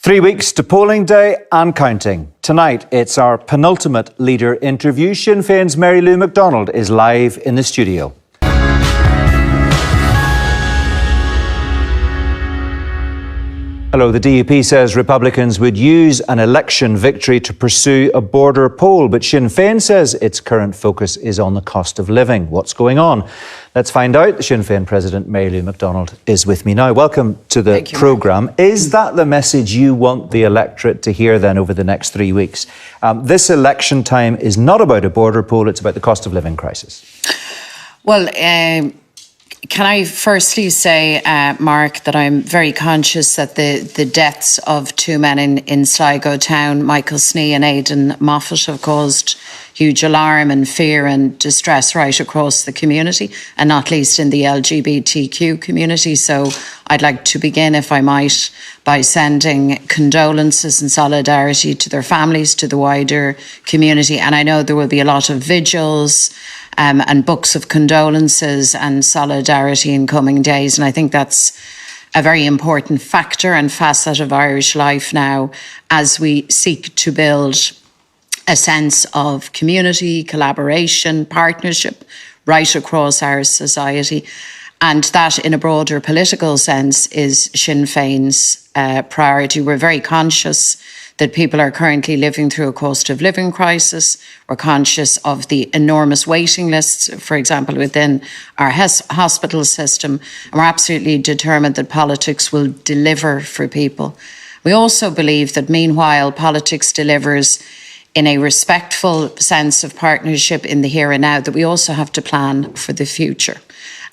3 weeks to polling day and counting. Tonight, it's our penultimate leader interview. Sinn Féin's Lou McDonald is live in the studio. Hello, the DUP says Republicans would use an election victory to pursue a border poll, but Sinn Féin says its current focus is on the cost of living. What's going on? Let's find out. The Sinn Féin President, Lou McDonald, is with me now. Welcome to the programme. Is that the message you want the electorate to hear then over the next 3 weeks? This election time is not about a border poll, it's about the cost of living crisis. Well, can I firstly say, Mark, that I'm very conscious that the deaths of two men in Sligo town, Michael Snee and Aidan Moffat, have caused huge alarm and fear and distress right across the community, and not least in the LGBTQ community. So I'd like to begin, if I might, by sending condolences and solidarity to their families, to the wider community. And I know there will be a lot of vigils and books of condolences and solidarity in coming days. And I think that's a very important factor and facet of Irish life now as we seek to build a sense of community, collaboration, partnership right across our society. And that, in a broader political sense, is Sinn Féin's priority. We're very conscious that people are currently living through a cost of living crisis. We're conscious of the enormous waiting lists, for example, within our hospital system. And we're absolutely determined that politics will deliver for people. We also believe that meanwhile politics delivers in a respectful sense of partnership in the here and now, that we also have to plan for the future.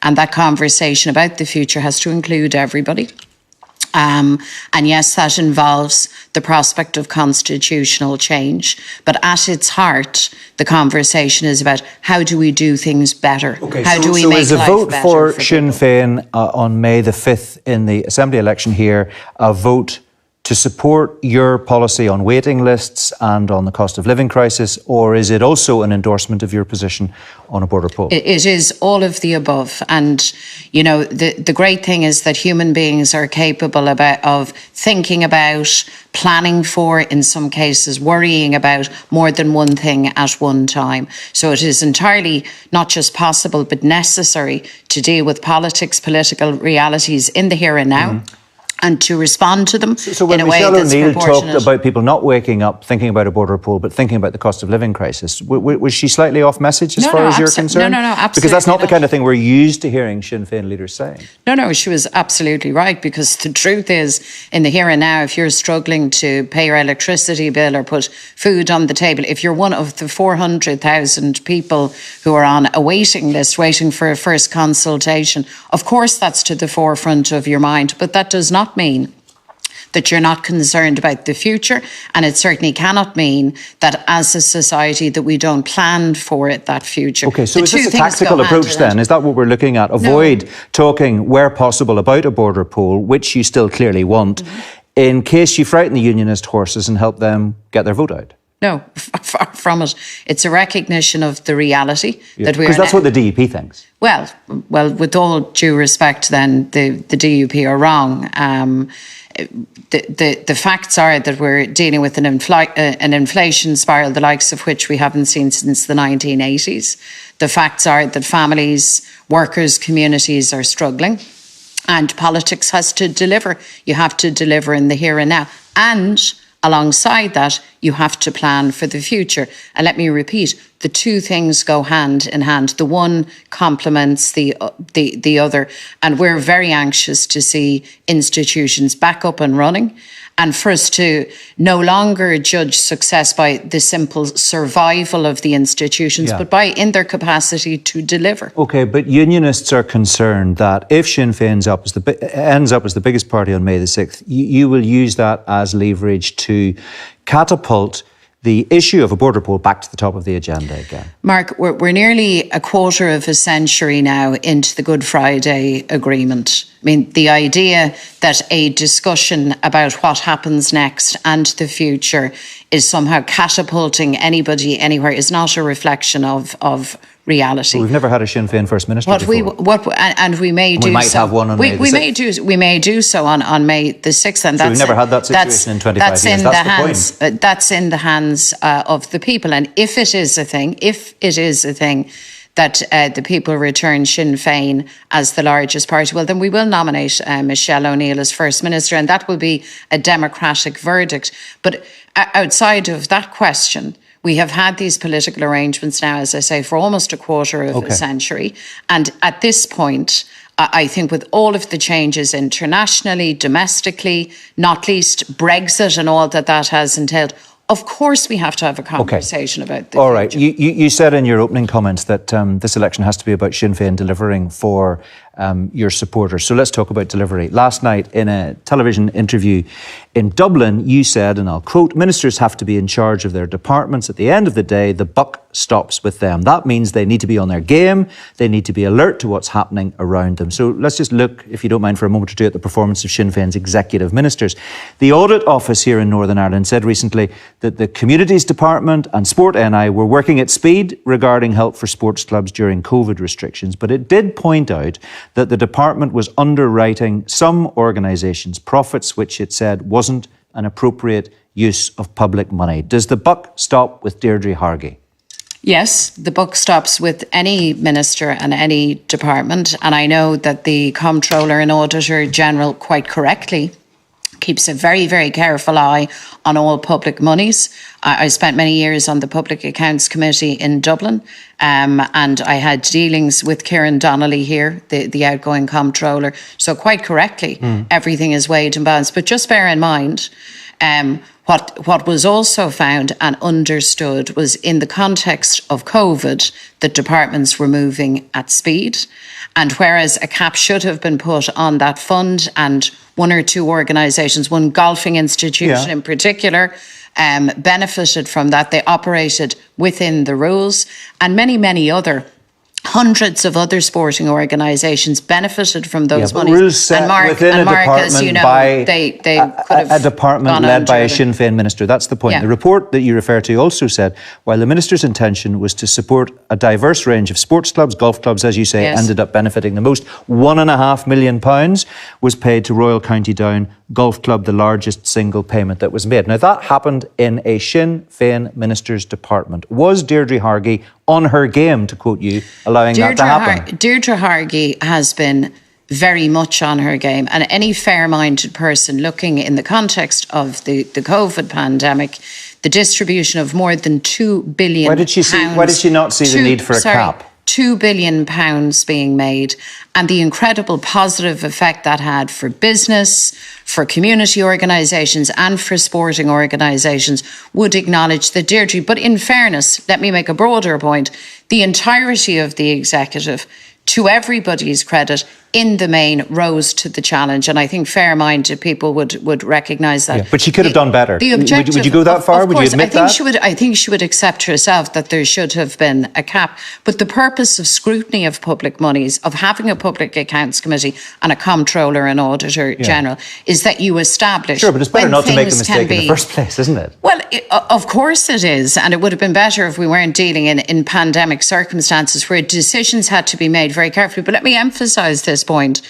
And that conversation about the future has to include everybody. And yes, that involves the prospect of constitutional change. But at its heart, the conversation is about how do we do things better? Okay, how do we make life better? So is a vote for Sinn people? Féin on May the 5th in the Assembly election here a vote to support your policy on waiting lists and on the cost of living crisis, or is it also an endorsement of your position on a border poll? It is all of the above. And, you know, the great thing is that human beings are capable of thinking about, planning for, in some cases, worrying about more than one thing at one time. So it is entirely not just possible, but necessary to deal with political realities in the here and now. And to respond to them so in a way Michelle that's O'Neill proportionate. talked about people not waking up thinking about a border poll, but thinking about the cost of living crisis. Was she slightly off message as far as you're concerned? No, absolutely. Because that's not the kind of thing we're used to hearing Sinn Féin leaders saying. No, she was absolutely right, because the truth is, in the here and now, if you're struggling to pay your electricity bill or put food on the table, if you're one of the 400,000 people who are on a waiting list, waiting for a first consultation, of course that's to the forefront of your mind, but that does not mean that you're not concerned about the future, and it certainly cannot mean that as a society that we don't plan for it, that future. Okay, so is this a tactical approach then? Is that what we're looking at? Avoid talking, where possible, about a border poll, which you still clearly want, in case you frighten the unionist horses and help them get their vote out? No, far from it. It's a recognition of the reality that we're... Because that's what the DUP thinks. Well, with all due respect, then the DUP are wrong. The facts are that we're dealing with an inflation spiral, the likes of which we haven't seen since the 1980s. The facts are that families, workers, communities are struggling, and politics has to deliver. You have to deliver in the here and now. And alongside that, you have to plan for the future. And let me repeat, the two things go hand in hand. The one complements the other. And we're very anxious to see institutions back up and running, and for us to no longer judge success by the simple survival of the institutions, but by in their capacity to deliver. Okay, but unionists are concerned that if Sinn Féin ends up as the biggest party on May the 6th, you will use that as leverage to catapult the issue of a border poll back to the top of the agenda again. Mark, we're nearly a quarter of a century now into the Good Friday Agreement. I mean, the idea that a discussion about what happens next and the future is somehow catapulting anybody anywhere is not a reflection of reality. Well, we've never had a Sinn Féin First Minister before. We may do so. We might have one on May the 6th. We may do so on May the 6th. And so we've never had that situation in 25 years. That's the point. That's in the hands of the people. And if it is a thing, that the people return Sinn Féin as the largest party, well, then we will nominate Michelle O'Neill as First Minister, and that will be a democratic verdict. But outside of that question, we have had these political arrangements now, as I say, for almost a quarter of a century. And at this point, I think with all of the changes internationally, domestically, not least Brexit and all that has entailed, of course we have to have a conversation about this. All right. You said in your opening comments that this election has to be about Sinn Féin delivering for your supporters. So let's talk about delivery. Last night in a television interview in Dublin, you said, and I'll quote, "Ministers have to be in charge of their departments. At the end of the day, the buck stops with them. That means they need to be on their game. They need to be alert to what's happening around them." So let's just look, if you don't mind, for a moment or two at the performance of Sinn Féin's executive ministers. The Audit Office here in Northern Ireland said recently that the Communities Department and Sport NI were working at speed regarding help for sports clubs during COVID restrictions, but it did point out that the department was underwriting some organisations' profits, which it said wasn't an appropriate use of public money. Does the buck stop with Deirdre Hargey? Yes, the buck stops with any minister and any department. And I know that the Comptroller and Auditor General quite correctly keeps a very, very careful eye on all public monies. I spent many years on the Public Accounts Committee in Dublin, and I had dealings with Kieran Donnelly here, the outgoing Comptroller. So quite correctly, everything is weighed and balanced. But just bear in mind, what was also found and understood was in the context of COVID, that departments were moving at speed. And whereas a cap should have been put on that fund, and one or two organisations, one golfing institution in particular, benefited from that. They operated within the rules, and many other hundreds of other sporting organisations benefited from those monies. Rules set within a department, as you know, by a department led by a Sinn Féin minister. That's the point. The report that you refer to also said, while the minister's intention was to support a diverse range of sports clubs, golf clubs, as you say, ended up benefiting the most. £1.5 million was paid to Royal County Down Golf Club, the largest single payment that was made. Now, that happened in a Sinn Féin minister's department. Was Deirdre Hargey on her game, to quote you, allowing that to happen? Deirdre Hargey has been very much on her game, and any fair-minded person looking in the context of the COVID pandemic, the distribution of more than £2 billion. Why did she not see the need for a cap? £2 billion being made, and the incredible positive effect that had for business, for community organisations and for sporting organisations, would acknowledge that Deirdre. But in fairness, let me make a broader point. The entirety of the executive, to everybody's credit, in the main rose to the challenge, and I think fair-minded people would recognise that. But she could have done better. The objective, would you go that far? Would you admit that? I think she would accept herself that there should have been a cap. But the purpose of scrutiny of public monies, of having a Public Accounts Committee and a Comptroller and Auditor General, is that you establish. Sure, but it's better not to make the mistake in the first place, isn't it? Well, of course it is, and it would have been better if we weren't dealing in pandemic circumstances where decisions had to be made very carefully. But let me emphasise this point.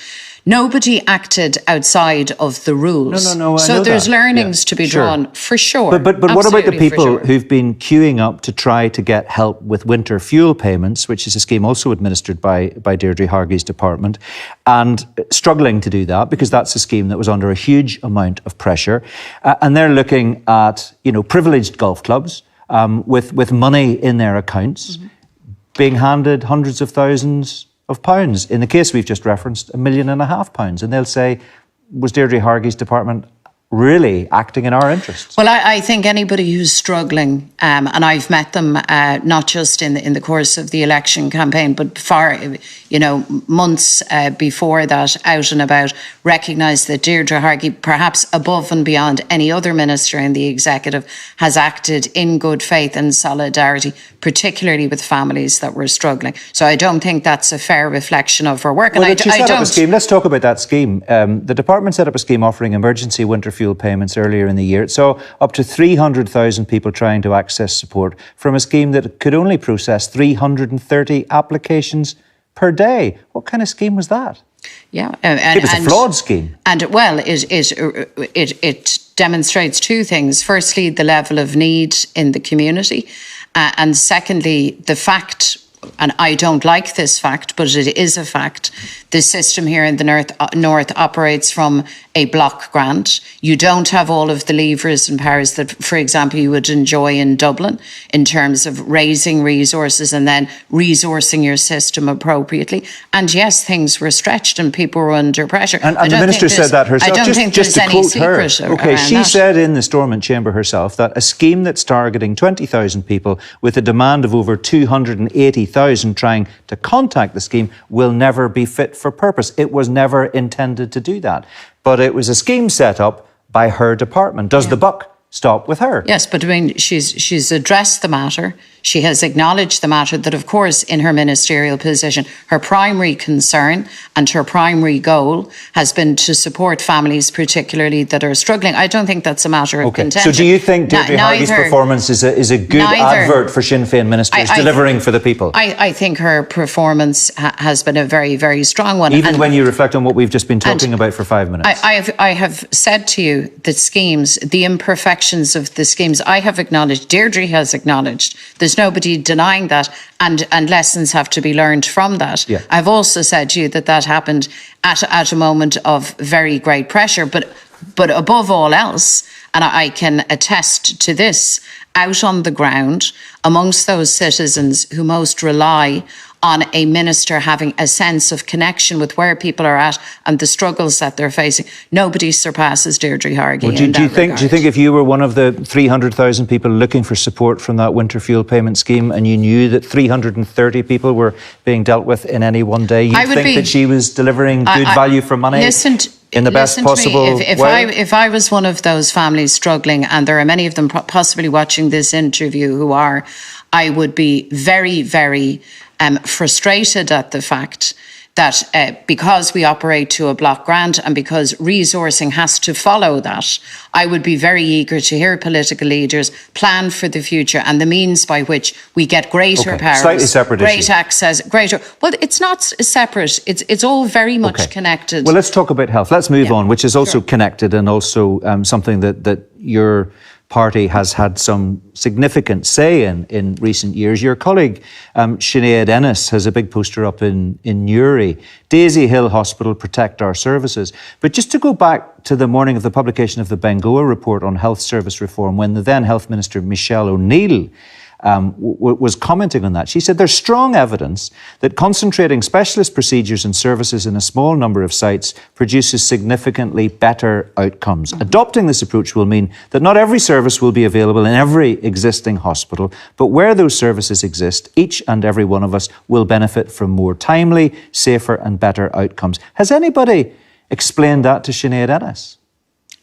Nobody acted outside of the rules. No, so there's learnings to be drawn, for sure. But what about the people who've been queuing up to try to get help with winter fuel payments, which is a scheme also administered by Deirdre Hargey's department, and struggling to do that because that's a scheme that was under a huge amount of pressure, and they're looking at privileged golf clubs with money in their accounts being handed hundreds of thousands of pounds. In the case we've just referenced, £1.5 million. And they'll say, was Deirdre Hargey's department really acting in our interests? Well, I think anybody who's struggling, and I've met them not just in the course of the election campaign, but far, months before that, out and about, recognise that Deirdre Hargey, perhaps above and beyond any other minister in the executive, has acted in good faith and solidarity, particularly with families that were struggling. So I don't think that's a fair reflection of her work. Well, she set up a scheme. Let's talk about that scheme. The department set up a scheme offering emergency winter fuel fuel payments earlier in the year. It saw up to 300,000 people trying to access support from a scheme that could only process 330 applications per day. What kind of scheme was that? Yeah, it was a flawed scheme. And well, it demonstrates two things. Firstly, the level of need in the community, and secondly, the fact, and I don't like this fact, but it is a fact, the system here in the north operates from a block grant. You don't have all of the levers and powers that, for example, you would enjoy in Dublin in terms of raising resources and then resourcing your system appropriately. And yes, things were stretched and people were under pressure. And the Minister said that herself. I don't think there's any secret around that. She said in the Stormont Chamber herself that a scheme that's targeting 20,000 people with a demand of over 280,000 trying to contact the scheme will never be fit for purpose. It was never intended to do that. But it was a scheme set up by her department. Does the buck stop with her? Yes, but I mean, she's addressed the matter. She has acknowledged the matter that, of course, in her ministerial position, her primary concern and her primary goal has been to support families, particularly that are struggling. I don't think that's a matter of contention. So do you think Deirdre Hargey's performance is a good advert for Sinn Féin ministers delivering for the people? I think her performance has been a very, very strong one. Even when you reflect on what we've just been talking about for 5 minutes. I have said to you that schemes, the imperfections of the schemes, I have acknowledged, Deirdre has acknowledged. There's nobody denying that, and lessons have to be learned from that. Yeah. I've also said to you that happened at a moment of very great pressure, but above all else, and I can attest to this, out on the ground, amongst those citizens who most rely on a minister having a sense of connection with where people are at and the struggles that they're facing, nobody surpasses Deirdre Hargey. Well, do you think if you were one of the 300,000 people looking for support from that winter fuel payment scheme and you knew that 330 people were being dealt with in any one day, you'd think that she was delivering good value for money? In the best possible way? If I was one of those families struggling, and there are many of them possibly watching this interview who are, I would be very, very frustrated at the fact that because we operate to a block grant and because resourcing has to follow that, I would be very eager to hear political leaders plan for the future and the means by which we get greater powers, slightly separate issue. Access, greater. Well, it's not separate. It's all very much connected. Well, let's talk about health. Let's move on, which is also connected and also something that your party has had some significant say in recent years. Your colleague, Sinead Ennis, has a big poster up in Newry. Daisy Hill Hospital, protect our services. But just to go back to the morning of the publication of the Bengoa report on health service reform, when the then Health Minister, Michelle O'Neill, was commenting on that. She said there's strong evidence that concentrating specialist procedures and services in a small number of sites produces significantly better outcomes. Adopting this approach will mean that not every service will be available in every existing hospital, but where those services exist, each and every one of us will benefit from more timely, safer and better outcomes. Has anybody explained that to Sinead Ennis?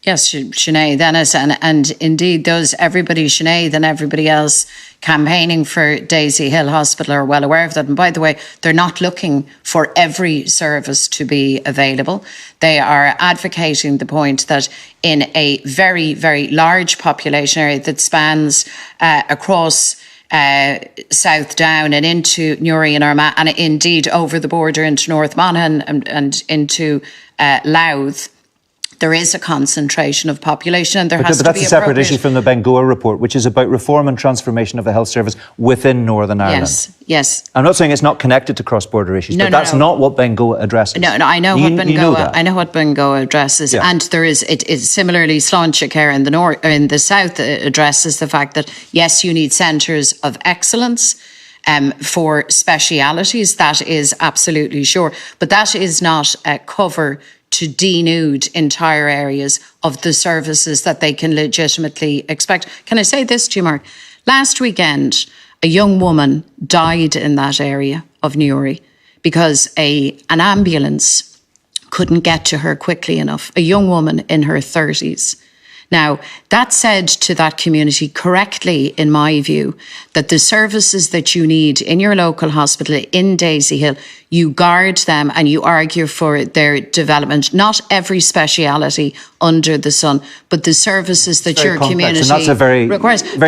Yes, Sinead Ennis, and indeed everybody, Sinead and everybody else campaigning for Daisy Hill Hospital are well aware of that. And by the way, they're not looking for every service to be available. They are advocating the point that in a very, very large population area that spans across South Down and into Newry and Armagh, and indeed over the border into North Monaghan and into Louth, there is a concentration of population and there has to be But that's a separate issue from the Bengoa report, which is about reform and transformation of the health service within Northern Ireland. Yes. I'm not saying it's not connected to cross-border issues, but that's not what Bengoa addresses. No, I know what Bengoa addresses. Yeah. And there is, it similarly, Sláinte Care in the north, in the south addresses the fact that, yes, you need centres of excellence for specialities. That is absolutely sure. But that is not a cover to denude entire areas of the services that they can legitimately expect. Can I say this to you, Mark? Last weekend, a young woman died in that area of Newry because an ambulance couldn't get to her quickly enough. A young woman in her 30s. Now, that said to that community correctly, in my view, that the services that you need in your local hospital in Daisy-Hill, you guard them and you argue for their development. Not every speciality under the sun, but the services that your complex, community and that's a very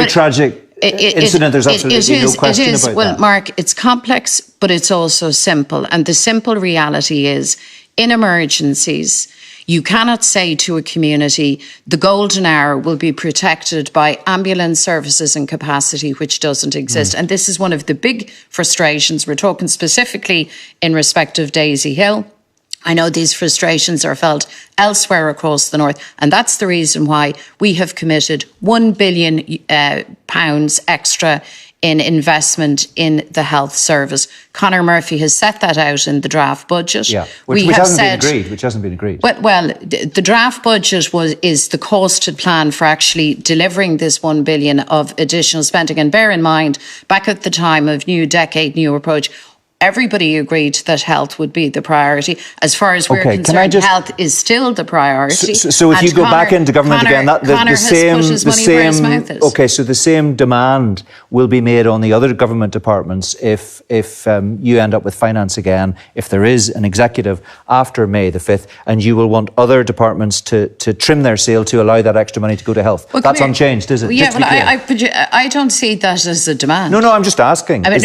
tragic incident. There's absolutely no question about that. Well, Mark, it's complex, but it's also simple. And the simple reality is, in emergencies, you cannot say to a community, the golden hour will be protected by ambulance services and capacity, which doesn't exist. And this is one of the big frustrations. We're talking specifically in respect of Daisy-Hill. I know these frustrations are felt elsewhere across the north, and that's the reason why we have committed £1 billion extra in investment in the health service. Conor Murphy has set that out in the draft budget. Yeah, which hasn't been agreed. Well, the draft budget is the costed plan for actually delivering this £1 billion of additional spending. And bear in mind, back at the time of New Decade, New Approach, everybody agreed that health would be the priority. As far as we're concerned, health is still the priority. So if you go back into government again, the same demand will be made on the other government departments if you end up with finance again, if there is an executive after May the 5th, and you will want other departments to trim their sail to allow that extra money to go to health. Well, that's unchanged, is it? Yeah, well, I don't see that as a demand. No, I'm just asking. I'm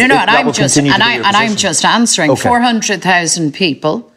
just answering. Okay. 400,000 people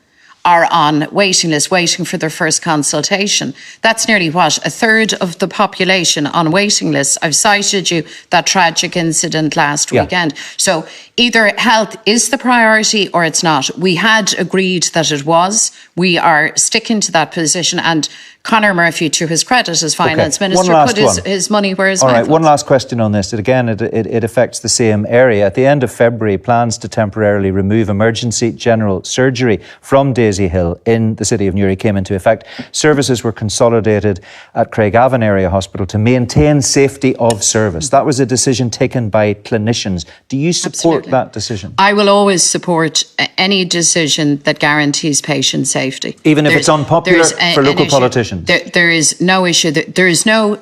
are on waiting lists, waiting for their first consultation. That's nearly a third of the population on waiting lists. I've cited you that tragic incident last weekend. So either health is the priority or it's not. We had agreed that it was. We are sticking to that position, and Conor Murphy, to his credit as Finance Minister, put his money where his mouth was. All right, one last question on this. It affects the same area. At the end of February, plans to temporarily remove emergency general surgery from Daisy-Hill in the city of Newry came into effect. Services were consolidated at Craigavon Area Hospital to maintain safety of service. That was a decision taken by clinicians. Do you support that decision? I will always support any decision that guarantees patient safety. Even if it's unpopular for local politicians? There is no issue. There is no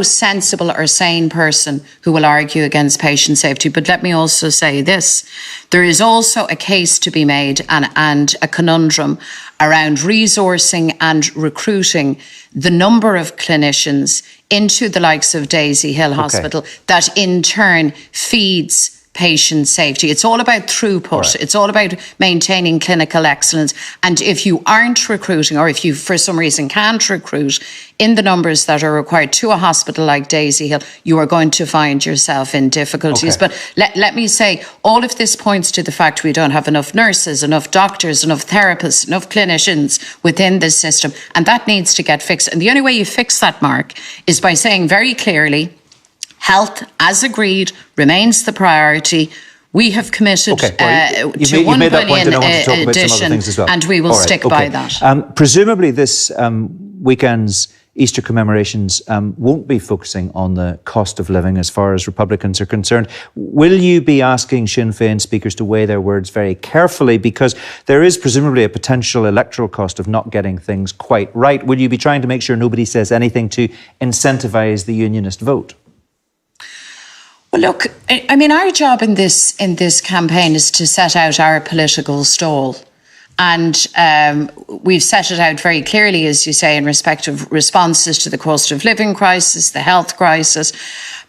sensible or sane person who will argue against patient safety. But let me also say this. There is also a case to be made and a conundrum around resourcing and recruiting the number of clinicians into the likes of Daisy-Hill Hospital that in turn feeds patient safety. It's all about throughput. Right. It's all about maintaining clinical excellence. And if you aren't recruiting, or if you for some reason can't recruit in the numbers that are required to a hospital like Daisy-Hill, you are going to find yourself in difficulties. But let me say, all of this points to the fact we don't have enough nurses, enough doctors, enough therapists, enough clinicians within the system. And that needs to get fixed. And the only way you fix that, Mark, is by saying very clearly, health, as agreed, remains the priority. We have committed to £1 billion addition, and we will stick by that. Presumably this weekend's Easter commemorations won't be focusing on the cost of living as far as Republicans are concerned. Will you be asking Sinn Féin speakers to weigh their words very carefully, because there is presumably a potential electoral cost of not getting things quite right? Will you be trying to make sure nobody says anything to incentivise the unionist vote? Well, look, I mean, our job in this campaign is to set out our political stall. And we've set it out very clearly, as you say, in respect of responses to the cost of living crisis, the health crisis,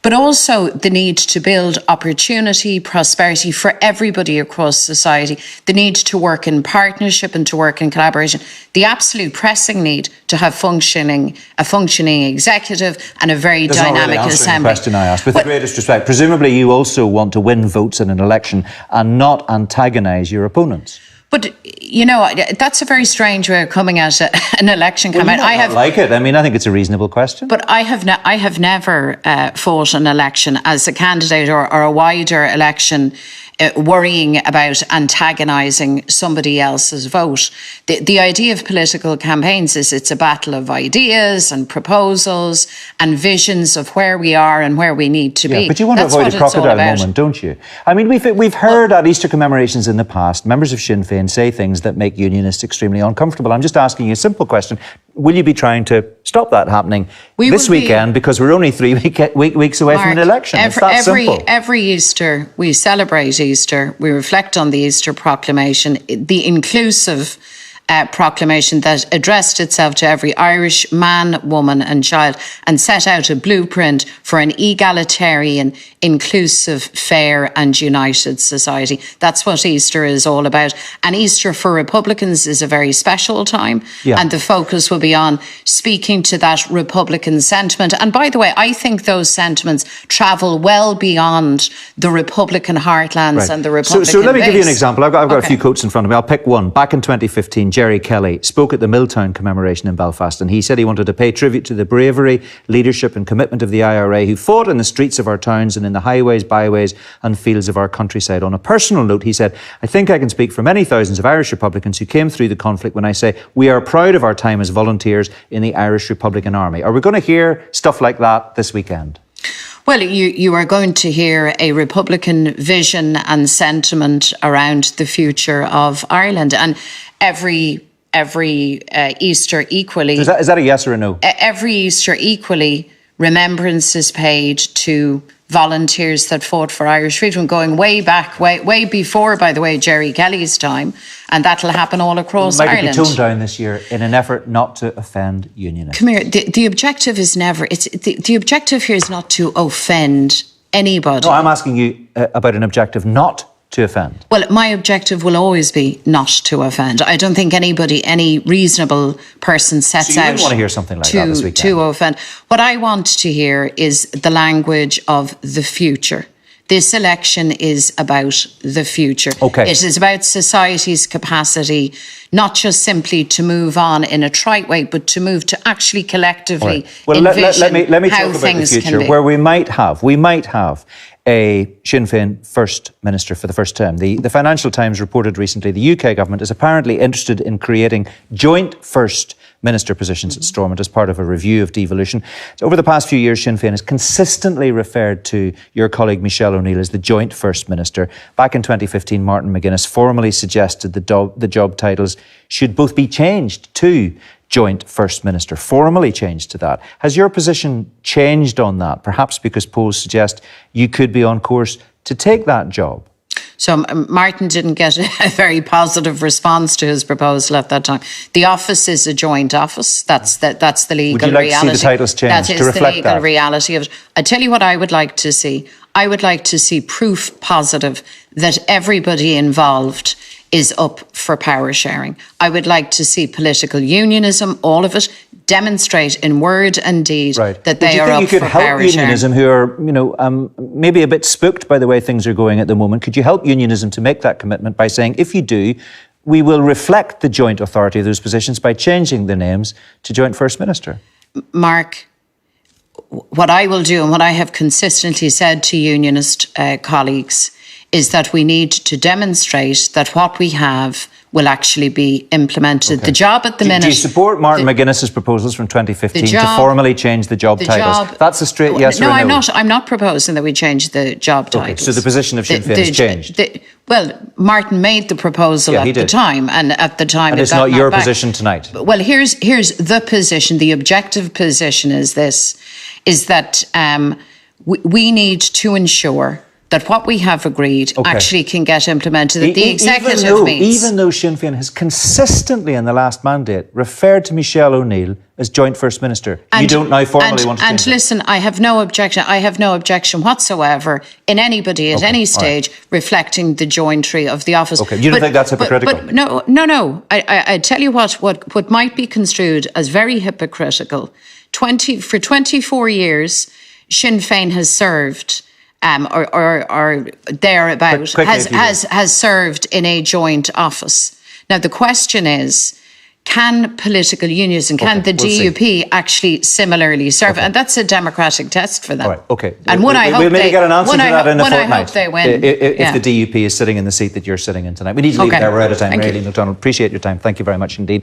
but also the need to build opportunity, prosperity for everybody across society, the need to work in partnership and to work in collaboration, the absolute pressing need to have a functioning executive and a very dynamic assembly. The question I asked, with the greatest respect, presumably you also want to win votes in an election and not antagonise your opponents. But, you know, that's a very strange way of coming at an election campaign. I like it. I mean, I think it's a reasonable question. But I have never fought an election as a candidate or a wider election worrying about antagonising somebody else's vote. The idea of political campaigns is it's a battle of ideas and proposals and visions of where we are and where we need to be. But you want to avoid a crocodile moment, don't you? I mean, we've heard at Easter commemorations in the past, members of Sinn Féin and say things that make unionists extremely uncomfortable. I'm just asking you a simple question. Will you be trying to stop that happening this weekend? Because we're only 3 weeks away from an election. It's that simple. Every Easter, we celebrate Easter. We reflect on the Easter proclamation, the inclusive proclamation that addressed itself to every Irish man, woman and child and set out a blueprint for an egalitarian, inclusive, fair and united society. That's what Easter is all about. And Easter for Republicans is a very special time. Yeah. And the focus will be on speaking to that Republican sentiment. And by the way, I think those sentiments travel well beyond the Republican heartlands and the Republican So let me give you an example. I've got okay. a few quotes in front of me. I'll pick one. Back in 2015, Jerry Kelly spoke at the Milltown commemoration in Belfast, and he said he wanted to pay tribute to the bravery, leadership and commitment of the IRA who fought in the streets of our towns and in the highways, byways and fields of our countryside. On a personal note, he said, I think I can speak for many thousands of Irish Republicans who came through the conflict when I say we are proud of our time as volunteers in the Irish Republican Army. Are we going to hear stuff like that this weekend? Well, you are going to hear a Republican vision and sentiment around the future of Ireland. And every Easter equally... Is that a yes or a no? Every Easter equally, remembrance is paid to volunteers that fought for Irish freedom, going way back, way before, by the way, Jerry Kelly's time. And that'll happen all across Ireland. Might be toned down this year in an effort not to offend unionists. Come here. The objective is never... The objective here is not to offend anybody. No, I'm asking you about an objective not to offend. Well, my objective will always be not to offend. I don't think any reasonable person sets out want to hear something like that this weekend. To offend. What I want to hear is the language of the future. This election is about the future. Okay. It is about society's capacity, not just simply to move on in a trite way, but to move to actually collectively envision let me how talk about things the future, can be. where we might have a Sinn Féin First Minister for the first time. The Financial Times reported recently the UK government is apparently interested in creating joint First Minister positions at Stormont as part of a review of devolution. So over the past few years, Sinn Féin has consistently referred to your colleague Michelle O'Neill as the joint First Minister. Back in 2015, Martin McGuinness formally suggested the job titles should both be changed to joint First Minister, formally changed to that. Has your position changed on that? Perhaps because polls suggest you could be on course to take that job. So Martin didn't get a very positive response to his proposal at that time. The office is a joint office. That's the legal reality. Would you like to see the titles changed to reflect that? That is the legal reality of it. I tell you what I would like to see. I would like to see proof positive that everybody involved is up for power sharing. I would like to see political unionism, all of it, demonstrate in word and deed that they are up for power sharing. Do you think you could help unionism, who are, maybe a bit spooked by the way things are going at the moment? Could you help unionism to make that commitment by saying, if you do, we will reflect the joint authority of those positions by changing the names to joint First Minister? Mark, what I will do and what I have consistently said to unionist colleagues is that we need to demonstrate that what we have will actually be implemented. Okay. The job at the minute... Do you support Martin McGuinness's proposals from 2015 to formally change the job titles? That's a straight yes or no. No, I'm not proposing that we change the job titles. So the position of Sinn Féin has changed? Well, Martin made the proposal at the time, and at the time... And it's not your position tonight? Well, here's the position. The objective position is this, is that we need to ensure that what we have agreed actually can get implemented at the executive means. Even though Sinn Féin has consistently in the last mandate referred to Michelle O'Neill as joint First Minister, you don't now formally want to change it. And listen, I have no objection whatsoever in anybody at any stage reflecting the jointry of the office. Okay, you don't think that's hypocritical? But no. I tell you what might be construed as very hypocritical. For 24 years, Sinn Féin has served or thereabout, has served in a joint office. Now, the question is, can political unions and can the DUP actually similarly serve? And that's a democratic test for them. All right, okay. And we'll maybe get an answer to that in a fortnight. I hope they win. If the DUP is sitting in the seat that you're sitting in tonight. We need to leave it there. We're out of time. Lou McDonald, appreciate your time. Thank you very much indeed.